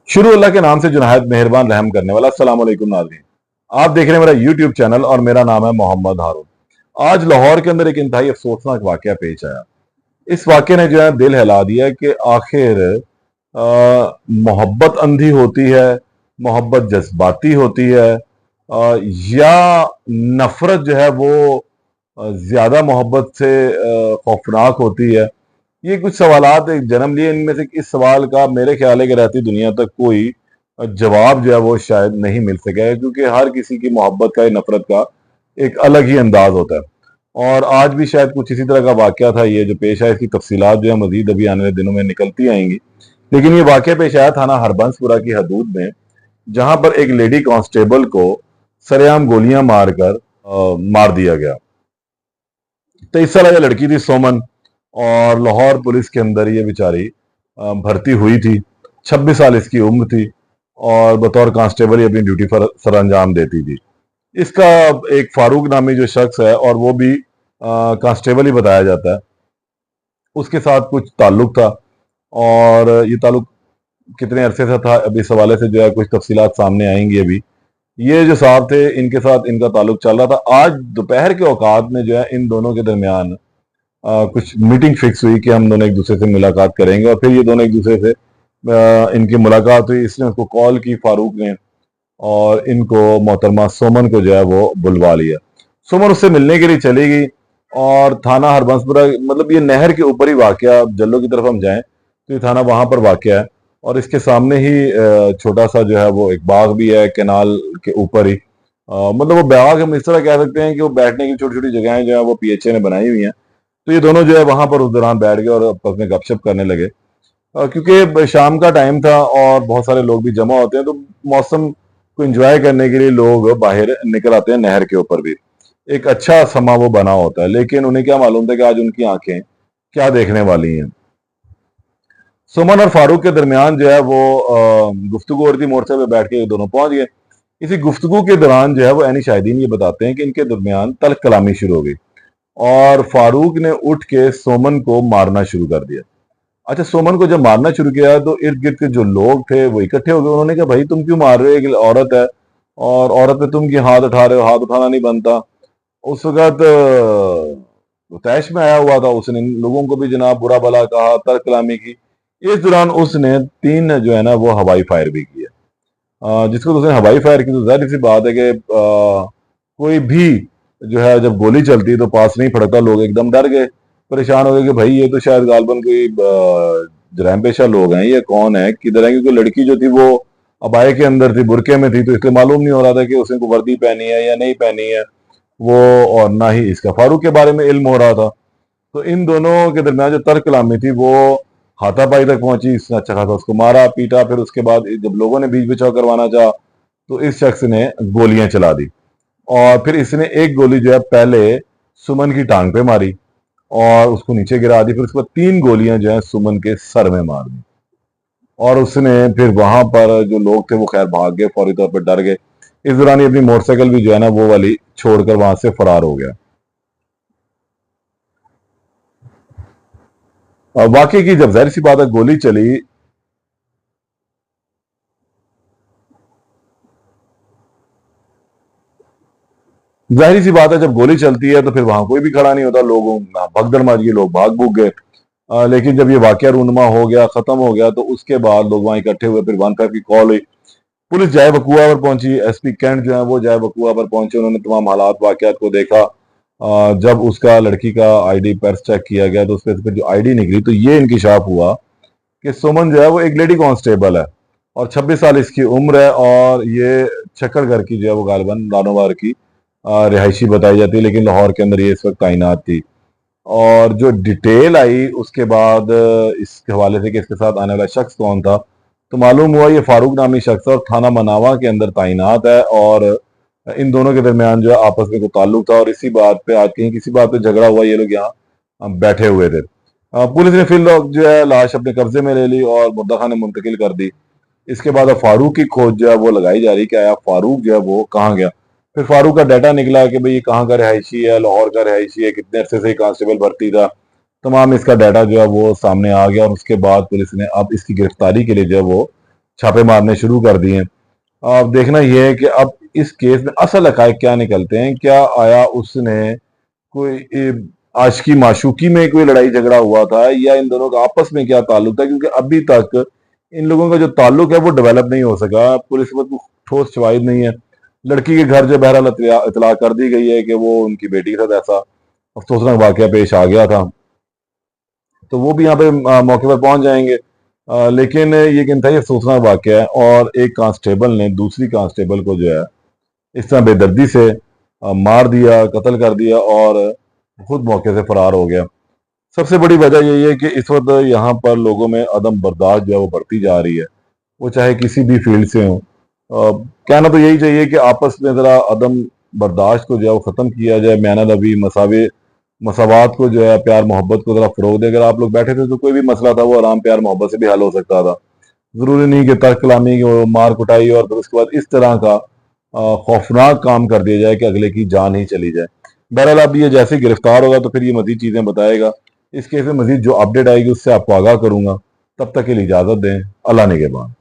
शुरू अल्लाह के नाम से जो नहायत मेहरबान रहम करने वाला। अस्सलाम वालेकुम नाज़रीन, आप देख रहे हैं मेरा यूट्यूब चैनल और मेरा नाम है मोहम्मद हारून। आज लाहौर के अंदर एक इंतहाई अफसोसनाक वाकया पेश आया। इस वाकये ने जो है दिल हिला दिया कि आखिर मोहब्बत अंधी होती है, मोहब्बत जज्बाती होती है, या नफरत जो है वो ज्यादा मोहब्बत से खौफनाक होती है। ये कुछ सवालात एक जन्म लिए। इनमें से इस सवाल का मेरे ख्याल है कि रहती दुनिया तक कोई जवाब जो है वो शायद नहीं मिल सकेगा, क्योंकि हर किसी की मोहब्बत का या नफरत का एक अलग ही अंदाज होता है। और आज भी शायद कुछ इसी तरह का वाकया था ये जो पेश आया। इसकी तफसीलात जो है मजीद अभी आने वाले दिनों में निकलती आएंगी। लेकिन ये वाकया पेश आया थाना हरबंसपुरा की हदूद में, जहां पर एक लेडी कांस्टेबल को सरेआम गोलियां मारकर मार दिया गया। 23 साल लड़की थी सोमन, और लाहौर पुलिस के अंदर ये बेचारी भर्ती हुई थी। 26 साल इसकी उम्र थी और बतौर कांस्टेबल ही अपनी ड्यूटी पर सर अंजाम देती थी। इसका एक फारूक नामी जो शख्स है, और वो भी कांस्टेबल ही बताया जाता है, उसके साथ कुछ ताल्लुक था। और ये ताल्लुक कितने अरसे से था, अभी इस हवाले से जो है कुछ तफसीलात सामने आएंगी। अभी ये जो साहब थे, इनके साथ इनका ताल्लुक चल रहा था। आज दोपहर के औकात में जो है इन दोनों के दरमियान कुछ मीटिंग फिक्स हुई कि हम दोनों एक दूसरे से मुलाकात करेंगे। और फिर ये दोनों एक दूसरे से इनकी मुलाकात हुई। इसने उसको कॉल की, फारूक ने, और इनको मोहतरमा सोमन को जो है वो बुलवा लिया। सोमन उससे मिलने के लिए चली गई। और थाना हरबंसपुरा, मतलब ये नहर के ऊपर ही वाकया, जल्लो की तरफ हम जाएं तो ये थाना वहां पर वाकया है। और इसके सामने ही छोटा सा जो है वो एक बाग भी है, कैनाल के ऊपर ही। मतलब वो बाग हम इस तरह कह सकते हैं कि वो बैठने की छोटी छोटी जगहें जो है वो पीएचए ने बनाई हुई हैं। तो ये दोनों जो है वहां पर उस दौरान बैठ गए और आपस में गपशप करने लगे। क्योंकि शाम का टाइम था और बहुत सारे लोग भी जमा होते हैं, तो मौसम को एंजॉय करने के लिए लोग बाहर निकल आते हैं। नहर के ऊपर भी एक अच्छा समा वो बना होता है। लेकिन उन्हें क्या मालूम था कि आज उनकी आंखें क्या देखने वाली हैं। सुमन और फारूक के दरमियान जो है वो गुफ्तगू और थी। मोटरसाइकिल पे बैठ के ये दोनों पहुंच गए। इसी गुफ्तगू के दौरान जो है वो एनी शाहिदीन ये बताते हैं कि इनके दरमियान तल्ख कलामी शुरू हो गई और फारूक ने उठ के सोमन को मारना शुरू कर दिया। अच्छा, सोमन को जब मारना शुरू किया तो इर्द गिर्द के जो लोग थे वो इकट्ठे हो गए। उन्होंने कहा, भाई तुम क्यों मार रहे हो, एक औरत है और औरत पे तुम क्यों हाथ उठा रहे हो, हाथ उठाना नहीं बनता। उस वक्त वो तैश में आया हुआ था। उसने इन लोगों को भी जनाब बुरा भला कहा, तर्क कलामी की। इस दौरान उसने 3 जो है ना वो हवाई फायर भी किया। जिसको तो उसने हवाई फायर की, तो जाहिर सी बात है कि कोई भी जो है जब गोली चलती है तो पास नहीं फड़कता। लोग एकदम डर गए, परेशान हो गए कि भाई ये तो शायद गालबन कोई जराइम पेशा लोग हैं, ये कौन है, किधर है। क्योंकि लड़की जो थी वो अबाए के अंदर थी, बुरके में थी, तो इसलिए मालूम नहीं हो रहा था कि उसने को वर्दी पहनी है या नहीं पहनी है वो। और ना ही इसका फारूक के बारे में इल्म हो रहा था। तो इन दोनों के दरमियान जो तर्क कलामी थी वो हाथापाई तक पहुंची। इसने अच्छा खासा उसको मारा पीटा। फिर उसके बाद जब लोगों ने बीच बचाव करवाना चाहा तो इस शख्स ने गोलियां चला दी। और फिर इसने एक गोली जो है पहले सुमन की टांग पे मारी और उसको नीचे गिरा दी। फिर उसके बाद 3 गोलियां जो है सुमन के सर में मार दी। और उसने फिर वहां पर जो लोग थे वो खैर भाग गए, फौरी तौर पर डर गए। इस दौरान ही अपनी मोटरसाइकिल भी जो है ना वो वाली छोड़कर वहां से फरार हो गया। और वाकई की जब जाहिर सी बात है गोली चली, जाहिर सी बात है जब गोली चलती है तो फिर वहां कोई भी खड़ा नहीं होता। लोगों भगदड़ मच गई, लोग भाग भूग गए। लेकिन जब ये वाकया रूनुमा हो गया, खत्म हो गया, तो उसके बाद लोग वहां इकट्ठे हुए। फिर 1-5 की कॉल हुई, पुलिस जाए बकुआ पर पहुंची। एसपी कैंट जो है वो जाए बकुआ पर पहुंचे। उन्होंने तमाम हालात वाकयात को देखा। जब उसका लड़की का आईडी पर्स चेक किया गया तो उसके फिर जो आईडी निकली तो ये इंकिशाफ हुआ कि सुमन जो है वो एक लेडी कांस्टेबल है और 26 साल इसकी उम्र है। और ये चक्करगढ़ की जो है वो गालिबन रानोवार की रिहायशी बताई जाती है, लेकिन लाहौर के अंदर ये इस वक्त तैनात थी। और जो डिटेल आई उसके बाद इस हवाले से कि इसके साथ आने वाला शख्स कौन था, तो मालूम हुआ ये फारूक नामी शख्स है और थाना मनावा के अंदर तैनात है। और इन दोनों के दरमियान जो है आपस में कोई ताल्लुक था और इसी बात पे आज कहीं किसी बात पे झगड़ा हुआ, ये लोग यहाँ बैठे हुए थे। पुलिस ने फिर लोग जो है लाश अपने कब्जे में ले ली और मुद्दा खाने मुंतकिल कर दी। इसके बाद अब फारूक की खोज जो है वो लगाई जा रही कि आया फारूक जो है वो कहाँ गया। फिर फारूक का डाटा निकला कि भाई ये कहाँ का रिहायशी है, लाहौर का रिहायशी है, कितने अरसे से कांस्टेबल भर्ती था। तमाम इसका डाटा जो है वो सामने आ गया और उसके बाद पुलिस ने अब इसकी गिरफ्तारी के लिए जो है वो छापे मारने शुरू कर दिए हैं। अब देखना यह है कि अब इस केस में असल हकायक क्या निकलते हैं। क्या आया उसने कोई आशिकी माशूकी में कोई लड़ाई झगड़ा हुआ था, या इन दोनों का आपस में क्या ताल्लुक था, क्योंकि अभी तक इन लोगों का जो ताल्लुक है वो डेवलप नहीं हो सका। पुलिस में कोई ठोस शवाहिद नहीं है। लड़की के घर जो बहरहाल इतला कर दी गई है कि वो उनकी बेटी के साथ ऐसा अफसोसनाक वाकया पेश आ गया था, तो वो भी यहाँ पे मौके पर पहुंच जाएंगे। लेकिन ये एक इंतहाई अफसोसनाक वाकया है, और एक कांस्टेबल ने दूसरी कांस्टेबल को जो है इस तरह बेदर्दी से मार दिया, कत्ल कर दिया और खुद मौके से फरार हो गया। सबसे बड़ी वजह यही है कि इस वक्त यहाँ पर लोगों में अदम बर्दाश्त जो है वो बढ़ती जा रही है, वो चाहे किसी भी फील्ड से हो। कहना तो यही चाहिए कि आपस में ज़रा अदम बर्दाश्त को जो है वो ख़त्म किया जाए, म्याना रवि मसावे मसावात को जो है, प्यार मोहब्बत को ज़रा फ़रोग़ दें। अगर आप लोग बैठे थे तो कोई भी मसला था वो आराम प्यार मोहब्बत से भी हल हो सकता था। ज़रूरी नहीं कि तर्क कलामी की मार कुटाई और फिर उसके बाद इस तरह का खौफनाक काम कर दिया जाए कि अगले की जान ही चली जाए। बहरहाल अब ये जैसे ही गिरफ्तार होगा तो फिर ये मज़ीद चीज़ें बताएगा। इस केस में मज़ीद जो अपडेट आएगी उससे आपको आगाह करूँगा। तब तक के लिए इजाज़त दें। अल्लाह निगहबान।